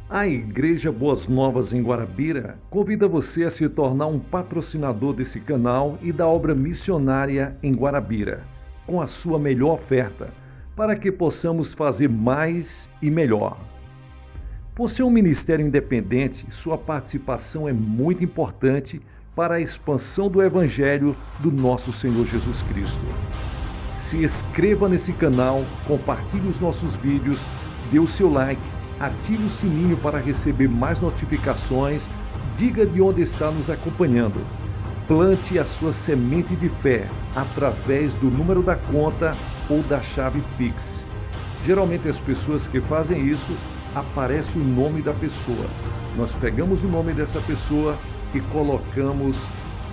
A Igreja Boas Novas em Guarabira convida você a se tornar um patrocinador desse canal e da obra missionária em Guarabira, com a sua melhor oferta, para que possamos fazer mais e melhor. Por ser um ministério independente, sua participação é muito importante para a expansão do Evangelho do nosso Senhor Jesus Cristo. Se inscreva nesse canal, compartilhe os nossos vídeos, dê o seu like, ative o sininho para receber mais notificações, diga de onde está nos acompanhando. Plante a sua semente de fé através do número da conta ou da chave Pix. Geralmente as pessoas que fazem isso, aparece o nome da pessoa. Nós pegamos o nome dessa pessoa e colocamos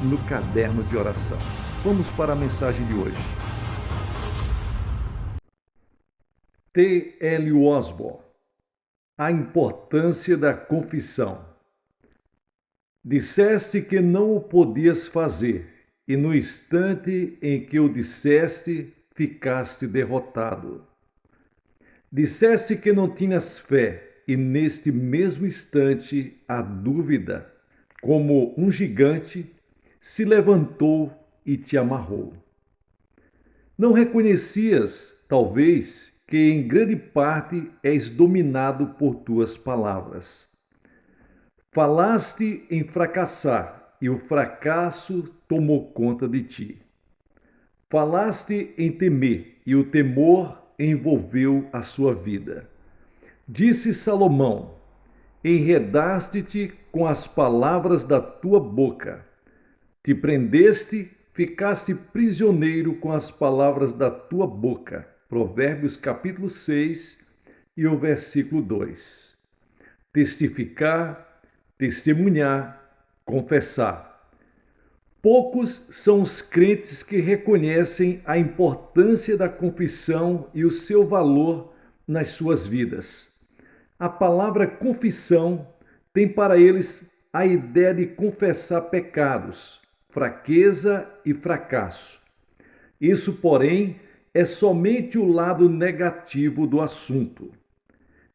no caderno de oração. Vamos para a mensagem de hoje. T.L. Osborne. A importância da confissão. Disseste que não o podias fazer, e no instante em que o disseste, ficaste derrotado. Disseste que não tinhas fé, e neste mesmo instante a dúvida, como um gigante, se levantou e te amarrou. Não reconhecias, talvez, que em grande parte és dominado por tuas palavras. Falaste em fracassar, e o fracasso tomou conta de ti. Falaste em temer, e o temor envolveu a sua vida. Disse Salomão: enredaste-te com as palavras da tua boca. Te prendeste, ficaste prisioneiro com as palavras da tua boca. Provérbios capítulo 6 e o versículo 2. Testificar, testemunhar, confessar. Poucos são os crentes que reconhecem a importância da confissão e o seu valor nas suas vidas. A palavra confissão tem para eles a ideia de confessar pecados, fraqueza e fracasso. Isso, porém, é somente o lado negativo do assunto.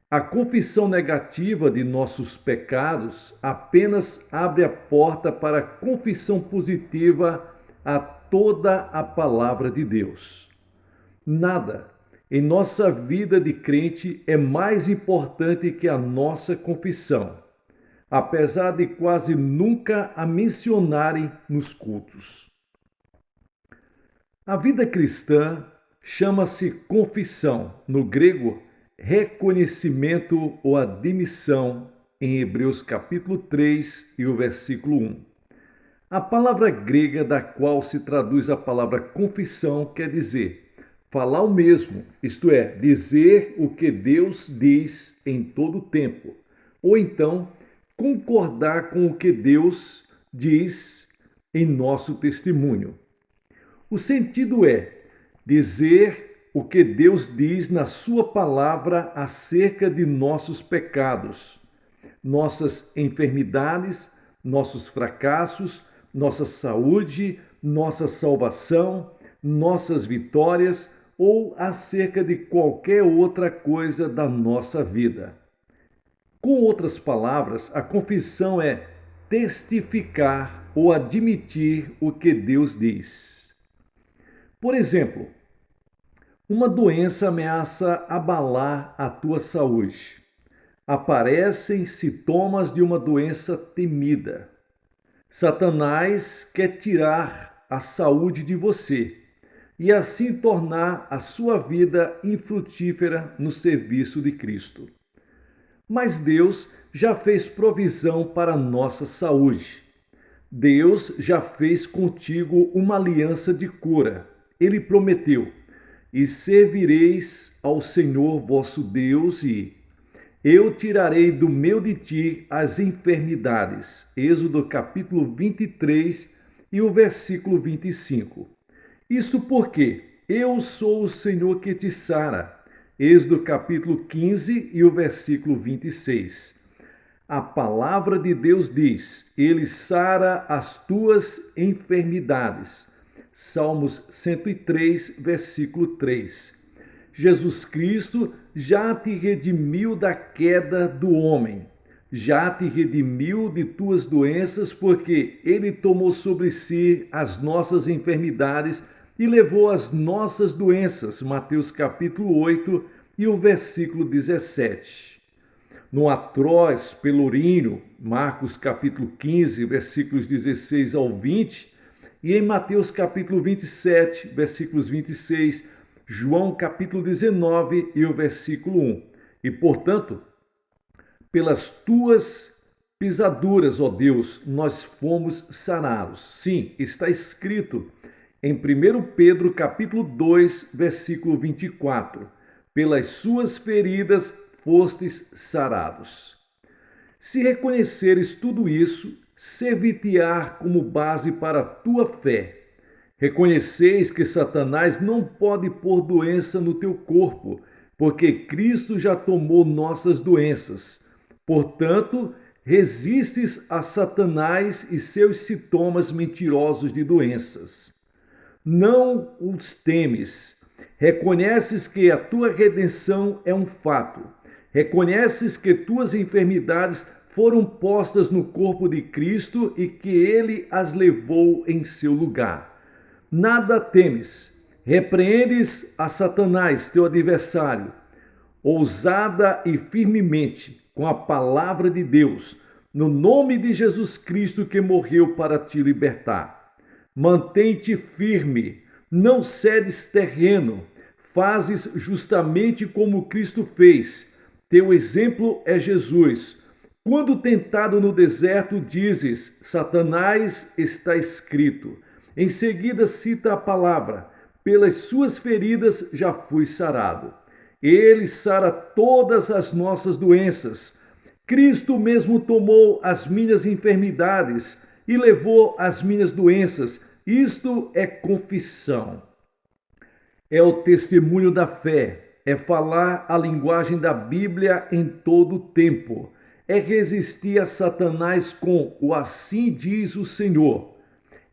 A confissão negativa de nossos pecados apenas abre a porta para a confissão positiva a toda a palavra de Deus. Nada em nossa vida de crente é mais importante que a nossa confissão, apesar de quase nunca a mencionarem nos cultos. A vida cristã chama-se confissão, no grego, reconhecimento ou admissão, em Hebreus capítulo 3 e o versículo 1. A palavra grega da qual se traduz a palavra confissão quer dizer falar o mesmo, isto é, dizer o que Deus diz em todo o tempo, ou então concordar com o que Deus diz em nosso testemunho. O sentido é dizer o que Deus diz na sua palavra acerca de nossos pecados, nossas enfermidades, nossos fracassos, nossa saúde, nossa salvação, nossas vitórias ou acerca de qualquer outra coisa da nossa vida. Com outras palavras, a confissão é testificar ou admitir o que Deus diz. Por exemplo, uma doença ameaça abalar a tua saúde. Aparecem sintomas de uma doença temida. Satanás quer tirar a saúde de você e assim tornar a sua vida infrutífera no serviço de Cristo. Mas Deus já fez provisão para a nossa saúde. Deus já fez contigo uma aliança de cura. Ele prometeu: e servireis ao Senhor vosso Deus, e eu tirarei do meio de ti as enfermidades. Êxodo capítulo 23 e o versículo 25. Isso porque eu sou o Senhor que te sara. Êxodo capítulo 15 e o versículo 26. A palavra de Deus diz: Ele sara as tuas enfermidades. Salmos 103, versículo 3. Jesus Cristo já te redimiu da queda do homem, já te redimiu de tuas doenças, porque ele tomou sobre si as nossas enfermidades e levou as nossas doenças. Mateus capítulo 8 e o versículo 17. No atroz pelourinho, Marcos capítulo 15, versículos 16 ao 20, e em Mateus capítulo 27, versículos 26, João capítulo 19 e o versículo 1. E, portanto, pelas tuas pisaduras, ó Deus, nós fomos sarados. Sim, está escrito em 1 Pedro capítulo 2, versículo 24. Pelas suas feridas fostes sarados. Se reconheceres tudo isso, servir-te-á como base para a tua fé. Reconheceis que Satanás não pode pôr doença no teu corpo, porque Cristo já tomou nossas doenças. Portanto, resistes a Satanás e seus sintomas mentirosos de doenças. Não os temes. Reconheces que a tua redenção é um fato. Reconheces que tuas enfermidades foram postas no corpo de Cristo e que ele as levou em seu lugar. Nada temes. Repreendes a Satanás, teu adversário, ousada e firmemente, com a palavra de Deus, no nome de Jesus Cristo que morreu para te libertar. Mantém-te firme, não cedes terreno, fazes justamente como Cristo fez. Teu exemplo é Jesus. Quando tentado no deserto, dizes: Satanás, está escrito. Em seguida cita a palavra: pelas suas feridas já fui sarado. Ele sara todas as nossas doenças. Cristo mesmo tomou as minhas enfermidades e levou as minhas doenças. Isto é confissão. É o testemunho da fé. É falar a linguagem da Bíblia em todo o tempo. É resistir a Satanás com o assim diz o Senhor.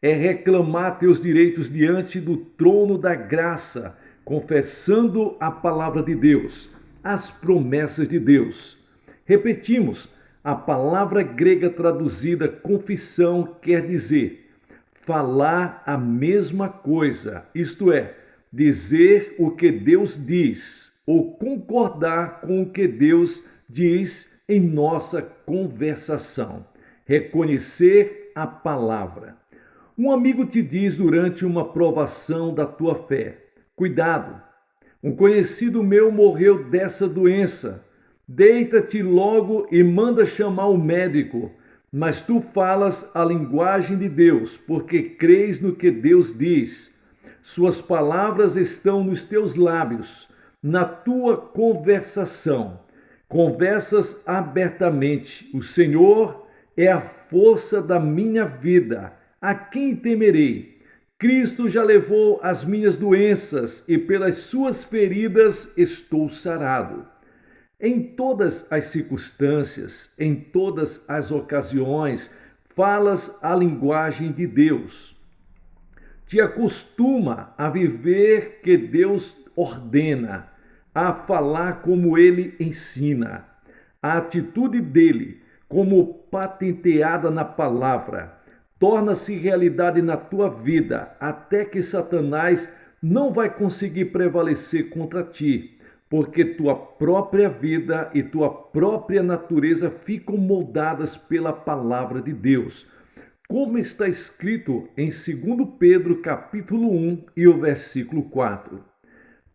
É reclamar teus direitos diante do trono da graça, confessando a palavra de Deus, as promessas de Deus. Repetimos, a palavra grega traduzida confissão quer dizer falar a mesma coisa, isto é, dizer o que Deus diz ou concordar com o que Deus diz em nossa conversação. Reconhecer a palavra. Um amigo te diz durante uma provação da tua fé: cuidado, um conhecido meu morreu dessa doença. Deita-te logo e manda chamar o médico. Mas tu falas a linguagem de Deus, porque crês no que Deus diz. Suas palavras estão nos teus lábios, na tua conversação. Conversas abertamente. O Senhor é a força da minha vida. A quem temerei? Cristo já levou as minhas doenças e pelas suas feridas estou sarado. Em todas as circunstâncias, em todas as ocasiões, falas a linguagem de Deus. Te acostuma a viver que Deus ordena, a falar como ele ensina. A atitude dele, como patenteada na palavra, torna-se realidade na tua vida, até que Satanás não vai conseguir prevalecer contra ti, porque tua própria vida e tua própria natureza ficam moldadas pela palavra de Deus. Como está escrito em 2 Pedro capítulo 1 e o versículo 4.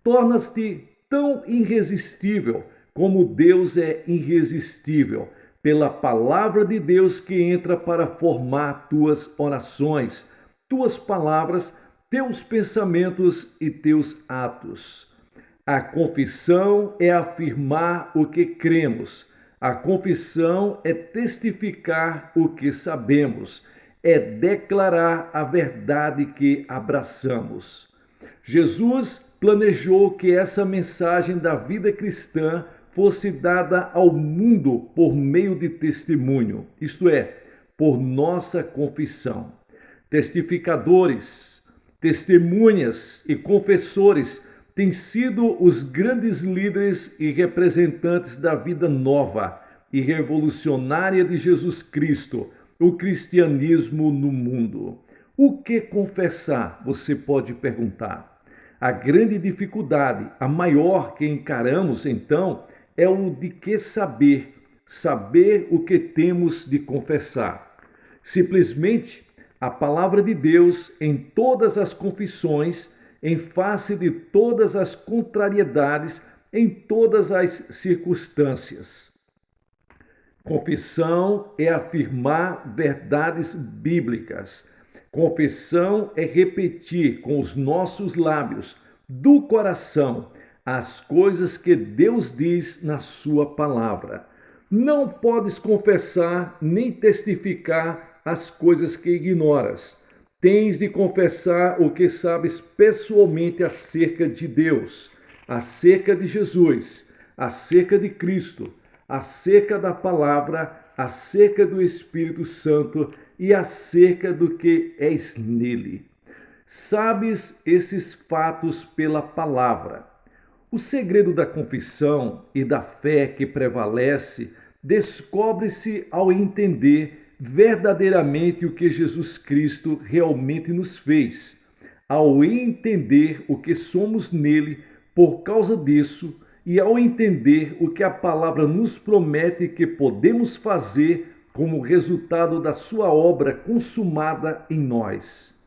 Tornas-te tão irresistível como Deus é irresistível, pela palavra de Deus que entra para formar tuas orações, tuas palavras, teus pensamentos e teus atos. A confissão é afirmar o que cremos. A confissão é testificar o que sabemos. É declarar a verdade que abraçamos. Jesus planejou que essa mensagem da vida cristã fosse dada ao mundo por meio de testemunho, isto é, por nossa confissão. Testificadores, testemunhas e confessores têm sido os grandes líderes e representantes da vida nova e revolucionária de Jesus Cristo, o cristianismo no mundo. O que confessar? Você pode perguntar. A grande dificuldade, a maior que encaramos então, é o de que saber o que temos de confessar. Simplesmente a palavra de Deus em todas as confissões, em face de todas as contrariedades, em todas as circunstâncias. Confissão é afirmar verdades bíblicas. Confissão é repetir com os nossos lábios, do coração, as coisas que Deus diz na sua palavra. Não podes confessar nem testificar as coisas que ignoras. Tens de confessar o que sabes pessoalmente acerca de Deus, acerca de Jesus, acerca de Cristo, acerca da palavra, acerca do Espírito Santo e acerca do que és nele. Sabes esses fatos pela palavra. O segredo da confissão e da fé que prevalece descobre-se ao entender verdadeiramente o que Jesus Cristo realmente nos fez, ao entender o que somos nele por causa disso e ao entender o que a palavra nos promete que podemos fazer como resultado da sua obra consumada em nós.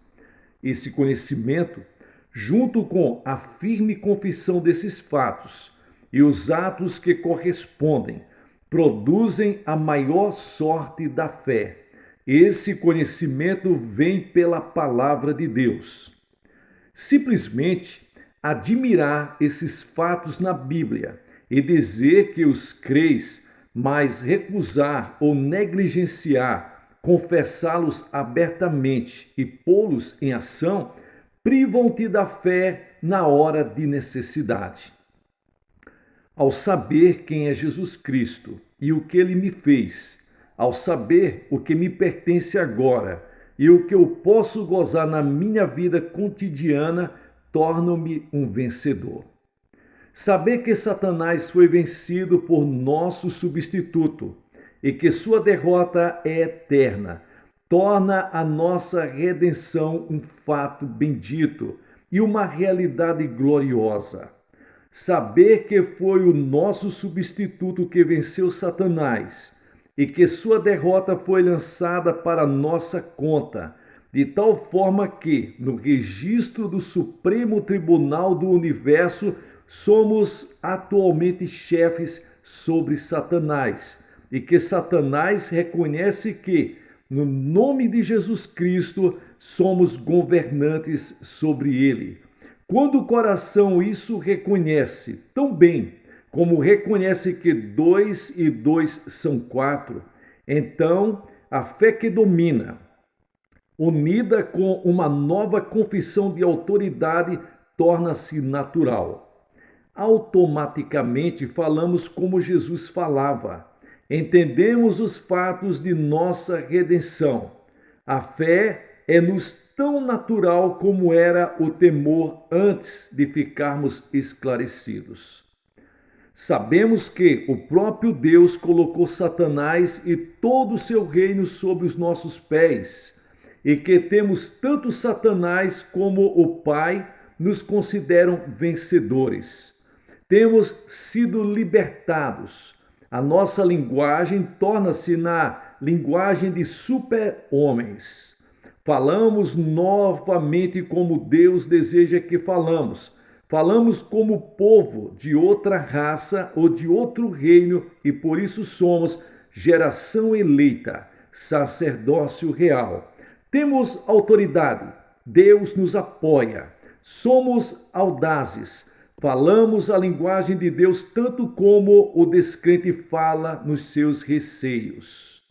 Esse conhecimento, junto com a firme confissão desses fatos e os atos que correspondem, produzem a maior sorte da fé. Esse conhecimento vem pela palavra de Deus. Simplesmente admirar esses fatos na Bíblia e dizer que os creis, mas recusar ou negligenciar, confessá-los abertamente e pô-los em ação, privam-te da fé na hora de necessidade. Ao saber quem é Jesus Cristo e o que ele me fez, ao saber o que me pertence agora e o que eu posso gozar na minha vida cotidiana, torna-me um vencedor. Saber que Satanás foi vencido por nosso substituto e que sua derrota é eterna, torna a nossa redenção um fato bendito e uma realidade gloriosa. Saber que foi o nosso substituto que venceu Satanás e que sua derrota foi lançada para nossa conta, de tal forma que, no registro do Supremo Tribunal do Universo, somos atualmente chefes sobre Satanás e que Satanás reconhece que, no nome de Jesus Cristo, somos governantes sobre ele. Quando o coração isso reconhece tão bem como reconhece que 2 e 2 são 4, então a fé que domina, unida com uma nova confissão de autoridade, torna-se natural. Automaticamente falamos como Jesus falava. Entendemos os fatos de nossa redenção. A fé é-nos tão natural como era o temor antes de ficarmos esclarecidos. Sabemos que o próprio Deus colocou Satanás e todo o seu reino sobre os nossos pés, e que temos tanto Satanás como o Pai nos consideram vencedores. Temos sido libertados. A nossa linguagem torna-se na linguagem de super-homens. Falamos novamente como Deus deseja que falamos. Falamos como povo de outra raça ou de outro reino e por isso somos geração eleita, sacerdócio real. Temos autoridade, Deus nos apoia. Somos audazes. Falamos a linguagem de Deus tanto como o descrente fala nos seus receios.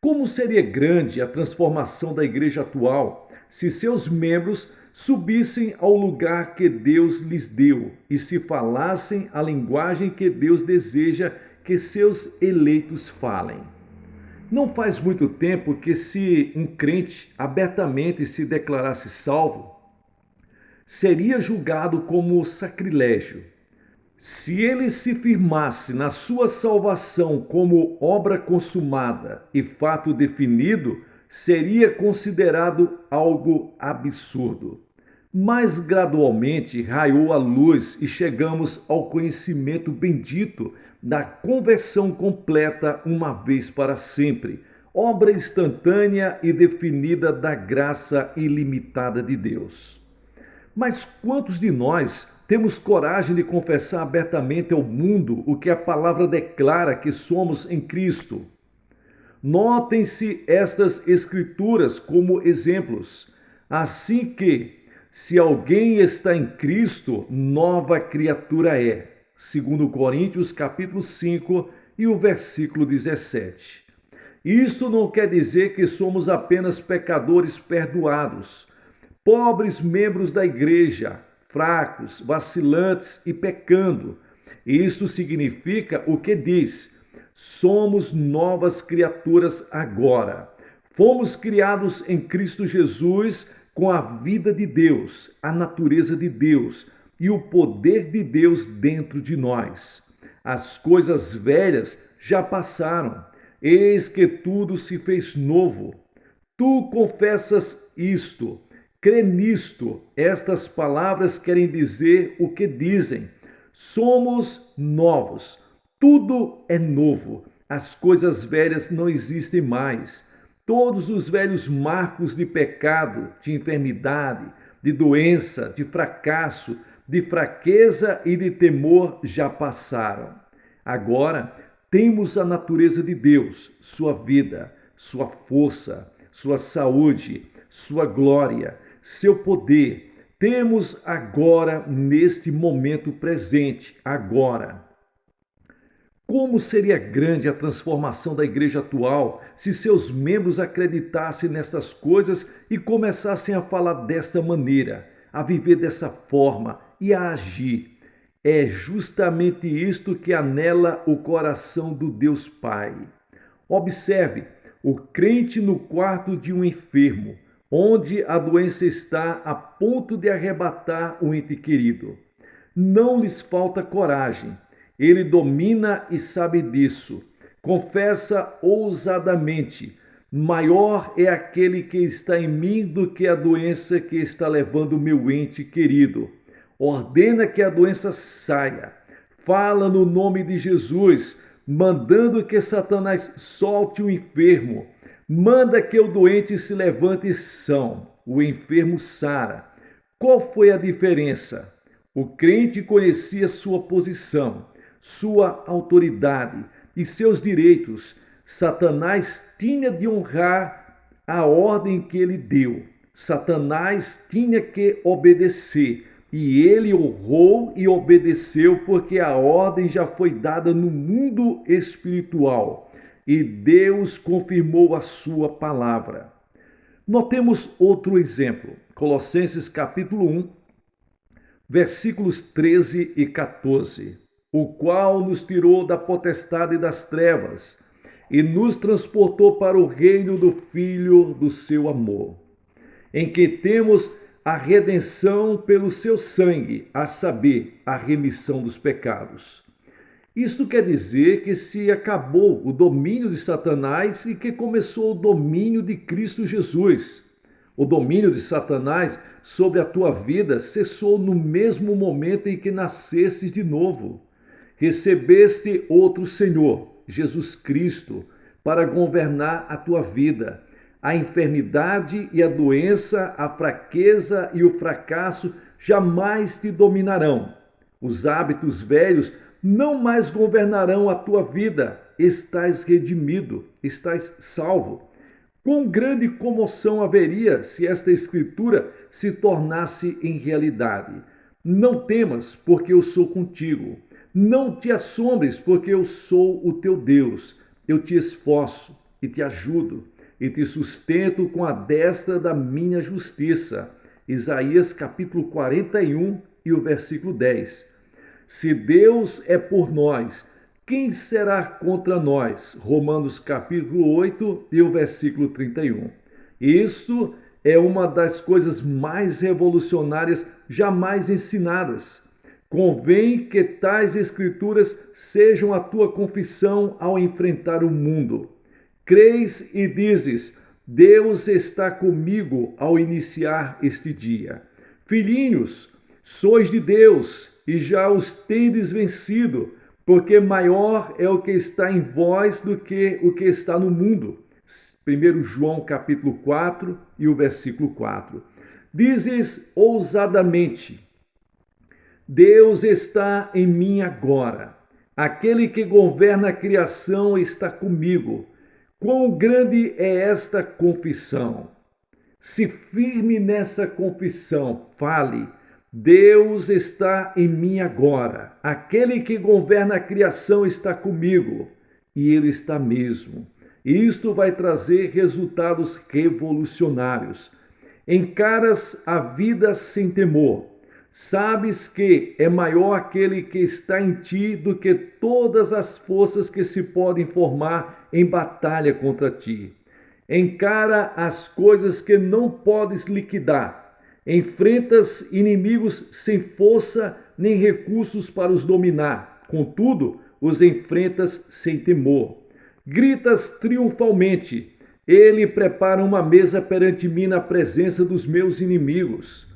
Como seria grande a transformação da igreja atual se seus membros subissem ao lugar que Deus lhes deu e se falassem a linguagem que Deus deseja que seus eleitos falem. Não faz muito tempo que se um crente abertamente se declarasse salvo, seria julgado como sacrilégio. Se ele se firmasse na sua salvação como obra consumada e fato definido, seria considerado algo absurdo. Mas gradualmente raiou a luz e chegamos ao conhecimento bendito da conversão completa uma vez para sempre, obra instantânea e definida da graça ilimitada de Deus. Mas quantos de nós temos coragem de confessar abertamente ao mundo o que a palavra declara que somos em Cristo? Notem-se estas escrituras como exemplos. Assim que, se alguém está em Cristo, nova criatura é. 2 Coríntios capítulo 5 e o versículo 17. Isso não quer dizer que somos apenas pecadores perdoados, pobres membros da igreja, fracos, vacilantes e pecando. Isso significa o que diz: somos novas criaturas agora. Fomos criados em Cristo Jesus com a vida de Deus, a natureza de Deus e o poder de Deus dentro de nós. As coisas velhas já passaram, eis que tudo se fez novo. Tu confessas isto. Crê nisto. Estas palavras querem dizer o que dizem. Somos novos. Tudo é novo. As coisas velhas não existem mais. Todos os velhos marcos de pecado, de enfermidade, de doença, de fracasso, de fraqueza e de temor já passaram. Agora temos a natureza de Deus, sua vida, sua força, sua saúde, sua glória, seu poder. Temos agora, neste momento presente, agora. Como seria grande a transformação da igreja atual se seus membros acreditassem nestas coisas e começassem a falar desta maneira, a viver dessa forma e a agir. É justamente isto que anela o coração do Deus Pai. Observe, o crente no quarto de um enfermo, onde a doença está a ponto de arrebatar o ente querido. Não lhes falta coragem. Ele domina e sabe disso. Confessa ousadamente: maior é aquele que está em mim do que a doença que está levando o meu ente querido. Ordena que a doença saia. Fala no nome de Jesus, mandando que Satanás solte o enfermo. Manda que o doente se levante são, o enfermo sara. Qual foi a diferença? O crente conhecia sua posição, sua autoridade e seus direitos. Satanás tinha de honrar a ordem que ele deu. Satanás tinha que obedecer. E ele honrou e obedeceu porque a ordem já foi dada no mundo espiritual. E Deus confirmou a sua palavra. Notemos outro exemplo. Colossenses capítulo 1, versículos 13 e 14. O qual nos tirou da potestade das trevas e nos transportou para o reino do Filho do seu amor, em que temos a redenção pelo seu sangue, a saber, a remissão dos pecados. Isto quer dizer que se acabou o domínio de Satanás e que começou o domínio de Cristo Jesus. O domínio de Satanás sobre a tua vida cessou no mesmo momento em que nascestes de novo. Recebeste outro Senhor, Jesus Cristo, para governar a tua vida. A enfermidade e a doença, a fraqueza e o fracasso jamais te dominarão. Os hábitos velhos não mais governarão a tua vida. Estás redimido, estás salvo. Quão grande comoção haveria se esta escritura se tornasse em realidade. Não temas, porque eu sou contigo. Não te assombres, porque eu sou o teu Deus. Eu te esforço e te ajudo e te sustento com a destra da minha justiça. Isaías capítulo 41 e o versículo 10. Se Deus é por nós, quem será contra nós? Romanos capítulo 8 e o versículo 31. Isso é uma das coisas mais revolucionárias jamais ensinadas. Convém que tais escrituras sejam a tua confissão ao enfrentar o mundo. Crês e dizes: Deus está comigo ao iniciar este dia. Filhinhos, sois de Deus e já os tendes vencido, porque maior é o que está em vós do que o que está no mundo. 1 João capítulo 4 e o versículo 4. Dizes ousadamente: Deus está em mim agora. Aquele que governa a criação está comigo. Quão grande é esta confissão! Se firme nessa confissão, fale: Deus está em mim agora. Aquele que governa a criação está comigo. E Ele está mesmo. Isto vai trazer resultados revolucionários. Encaras a vida sem temor. Sabes que é maior aquele que está em ti do que todas as forças que se podem formar em batalha contra ti. Encara as coisas que não podes liquidar. Enfrentas inimigos sem força nem recursos para os dominar. Contudo, os enfrentas sem temor. Gritas triunfalmente: Ele prepara uma mesa perante mim na presença dos meus inimigos.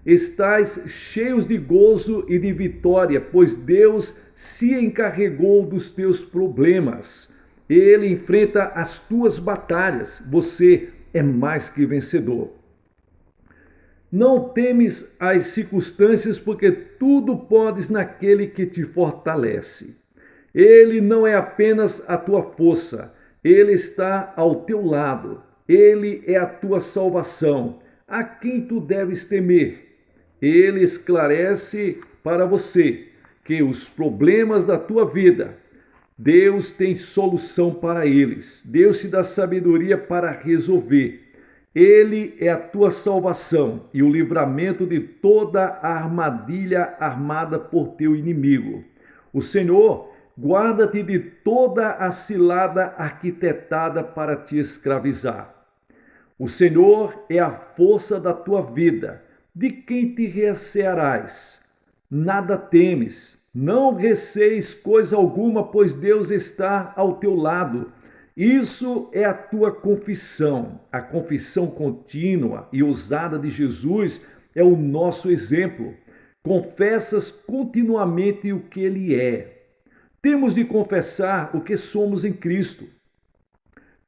Estais cheios de gozo e de vitória, pois Deus se encarregou dos teus problemas. Ele enfrenta as tuas batalhas. Você é mais que vencedor. Não temes as circunstâncias, porque tudo podes naquele que te fortalece. Ele não é apenas a tua força, ele está ao teu lado. Ele é a tua salvação. A quem tu deves temer? Ele esclarece para você que os problemas da tua vida, Deus tem solução para eles. Deus te dá sabedoria para resolver. Ele é a tua salvação e o livramento de toda a armadilha armada por teu inimigo. O Senhor guarda-te de toda a cilada arquitetada para te escravizar. O Senhor é a força da tua vida. De quem te recearás? Nada temes, não receis coisa alguma, pois Deus está ao teu lado. Isso é a tua confissão. A confissão contínua e ousada de Jesus é o nosso exemplo. Confessas continuamente o que Ele é. Temos de confessar o que somos em Cristo.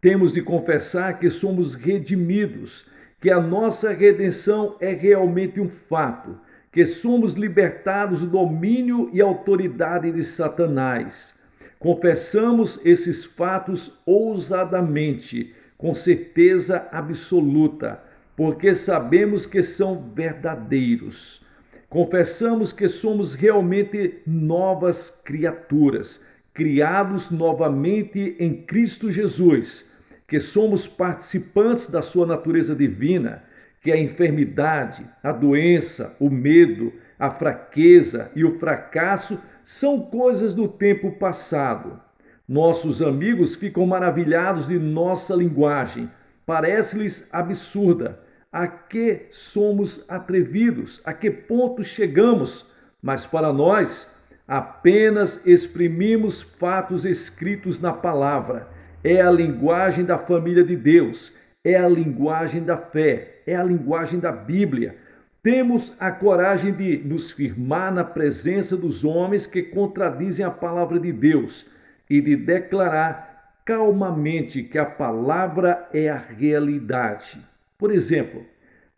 Temos de confessar que somos redimidos, que a nossa redenção é realmente um fato, que somos libertados do domínio e autoridade de Satanás. Confessamos esses fatos ousadamente, com certeza absoluta, porque sabemos que são verdadeiros. Confessamos que somos realmente novas criaturas, criados novamente em Cristo Jesus, que somos participantes da sua natureza divina, que a enfermidade, a doença, o medo, a fraqueza e o fracasso são coisas do tempo passado. Nossos amigos ficam maravilhados de nossa linguagem, parece-lhes absurda. A que somos atrevidos? A que ponto chegamos? Mas para nós, apenas exprimimos fatos escritos na palavra. É a linguagem da família de Deus, é a linguagem da fé, é a linguagem da Bíblia. Temos a coragem de nos firmar na presença dos homens que contradizem a palavra de Deus e de declarar calmamente que a palavra é a realidade. Por exemplo,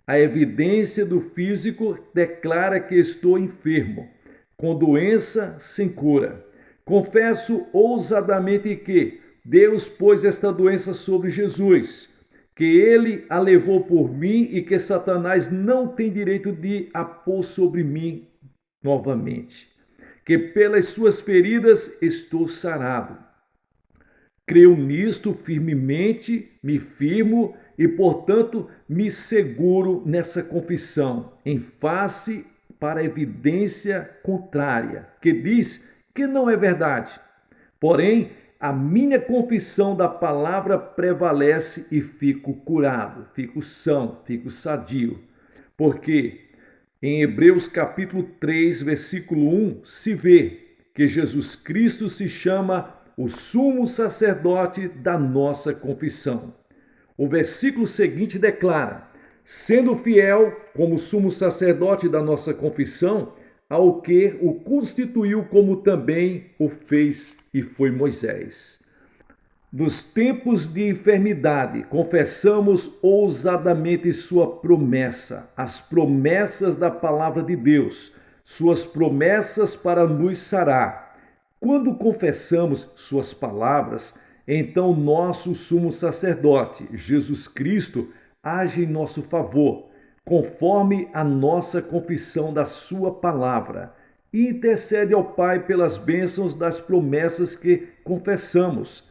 a evidência do físico declara que estou enfermo, com doença sem cura. Confesso ousadamente que Deus pôs esta doença sobre Jesus, que Ele a levou por mim e que Satanás não tem direito de a pôr sobre mim novamente. Que pelas suas feridas estou sarado. Creio nisto firmemente, me firmo e, portanto, me seguro nessa confissão, em face para a evidência contrária, que diz que não é verdade. Porém, a minha confissão da palavra prevalece e fico curado, fico são, fico sadio. Porque em Hebreus capítulo 3, versículo 1, se vê que Jesus Cristo se chama o sumo sacerdote da nossa confissão. O versículo seguinte declara: sendo fiel como sumo sacerdote da nossa confissão, ao que o constituiu, como também o fez e foi Moisés. Nos tempos de enfermidade, confessamos ousadamente sua promessa, as promessas da palavra de Deus, suas promessas para nos sarar. Quando confessamos suas palavras, então nosso sumo sacerdote, Jesus Cristo, age em nosso favor, conforme a nossa confissão da sua palavra, e intercede ao Pai pelas bênçãos das promessas que confessamos.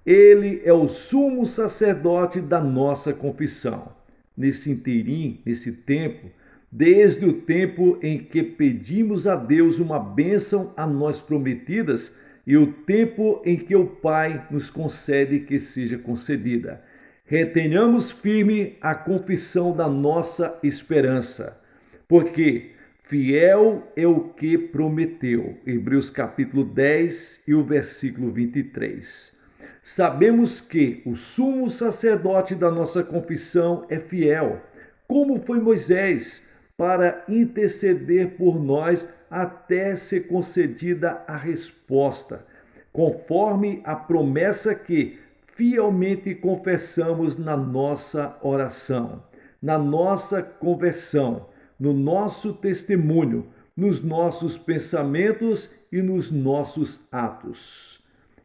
Ele é o sumo sacerdote da nossa confissão. Nesse inteirinho, nesse tempo, desde o tempo em que pedimos a Deus uma bênção a nós prometidas e o tempo em que o Pai nos concede que seja concedida. Retenhamos firme a confissão da nossa esperança, porque fiel é o que prometeu. Hebreus capítulo 10 e o versículo 23. Sabemos que o sumo sacerdote da nossa confissão é fiel, como foi Moisés, para interceder por nós até ser concedida a resposta, conforme a promessa que fielmente confessamos na nossa oração, na nossa conversão, no nosso testemunho, nos nossos pensamentos e nos nossos atos.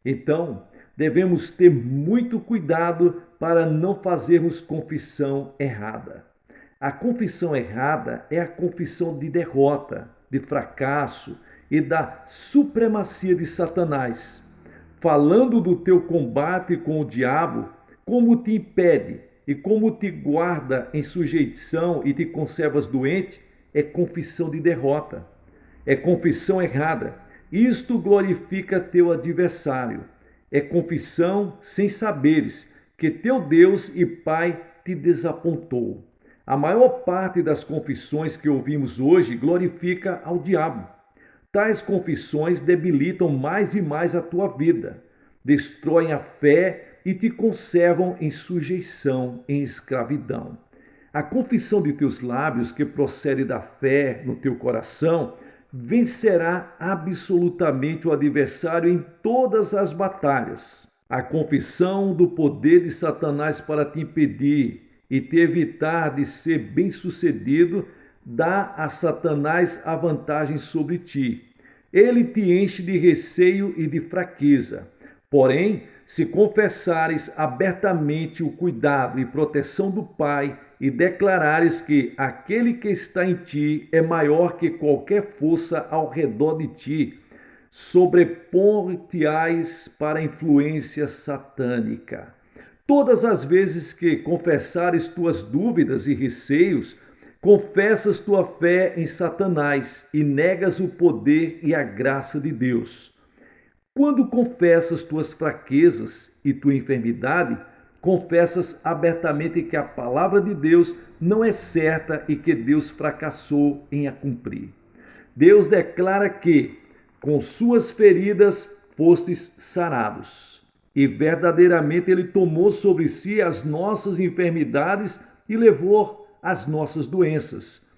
Então, devemos ter muito cuidado para não fazermos confissão errada. A confissão errada é a confissão de derrota, de fracasso e da supremacia de Satanás. Falando do teu combate com o diabo, como te impede e como te guarda em sujeição e te conservas doente, é confissão de derrota, é confissão errada. Isto glorifica teu adversário. É confissão sem saberes que teu Deus e Pai te desapontou. A maior parte das confissões que ouvimos hoje glorifica ao diabo. Tais confissões debilitam mais e mais a tua vida, destroem a fé e te conservam em sujeição, em escravidão. A confissão de teus lábios, que procede da fé no teu coração, vencerá absolutamente o adversário em todas as batalhas. A confissão do poder de Satanás para te impedir e te evitar de ser bem-sucedido dá a Satanás a vantagem sobre ti. Ele te enche de receio e de fraqueza. Porém, se confessares abertamente o cuidado e proteção do Pai e declarares que aquele que está em ti é maior que qualquer força ao redor de ti, sobrepor-te-ás para a influência satânica. Todas as vezes que confessares tuas dúvidas e receios, confessas tua fé em Satanás e negas o poder e a graça de Deus. Quando confessas tuas fraquezas e tua enfermidade, confessas abertamente que a palavra de Deus não é certa e que Deus fracassou em a cumprir. Deus declara que, com suas feridas, fostes sarados. E verdadeiramente Ele tomou sobre si as nossas enfermidades e levou as nossas doenças.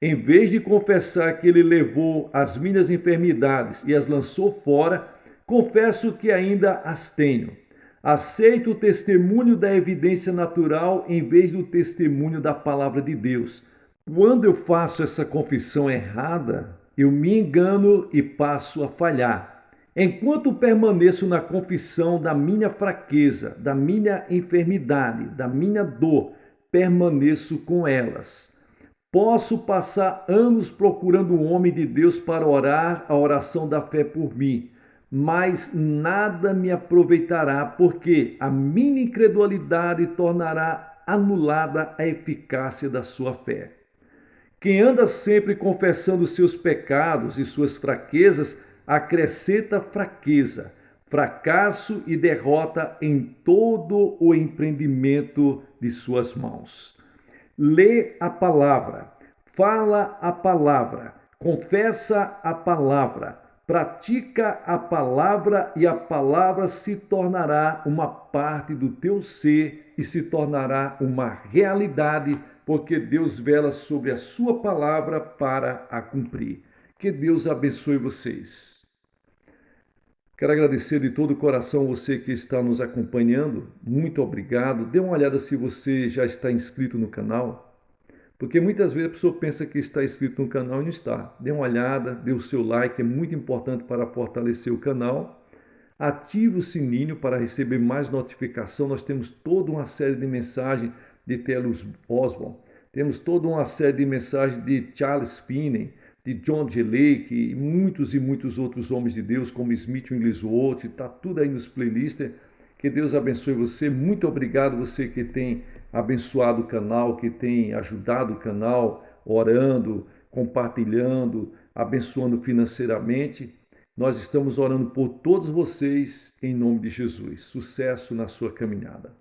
Em vez de confessar que Ele levou as minhas enfermidades e as lançou fora, confesso que ainda as tenho. Aceito o testemunho da evidência natural em vez do testemunho da palavra de Deus. Quando eu faço essa confissão errada, eu me engano e passo a falhar. Enquanto permaneço na confissão da minha fraqueza, da minha enfermidade, da minha dor, permaneço com elas. Posso passar anos procurando um homem de Deus para orar a oração da fé por mim, mas nada me aproveitará, porque a minha incredulidade tornará anulada a eficácia da sua fé. Quem anda sempre confessando seus pecados e suas fraquezas, acrescenta fraqueza. fracasso e derrota em todo o empreendimento de suas mãos. Lê a palavra, fala a palavra, confessa a palavra, pratica a palavra e a palavra se tornará uma parte do teu ser e se tornará uma realidade, porque Deus vela sobre a sua palavra para a cumprir. Que Deus abençoe vocês. Quero agradecer de todo o coração você que está nos acompanhando. Muito obrigado. Dê uma olhada se você já está inscrito no canal, porque muitas vezes a pessoa pensa que está inscrito no canal e não está. Dê uma olhada, dê o seu like, é muito importante para fortalecer o canal. Ative o sininho para receber mais notificação. Nós temos toda uma série de mensagens de T.L. Osborne. Temos toda uma série de mensagens de Charles Finney, de John G. Lake e muitos outros homens de Deus, como Smith Wigglesworth. Está tudo aí nos playlists. Que Deus abençoe você. Muito obrigado você que tem abençoado o canal, que tem ajudado o canal, orando, compartilhando, abençoando financeiramente. Nós estamos orando por todos vocês em nome de Jesus. Sucesso na sua caminhada.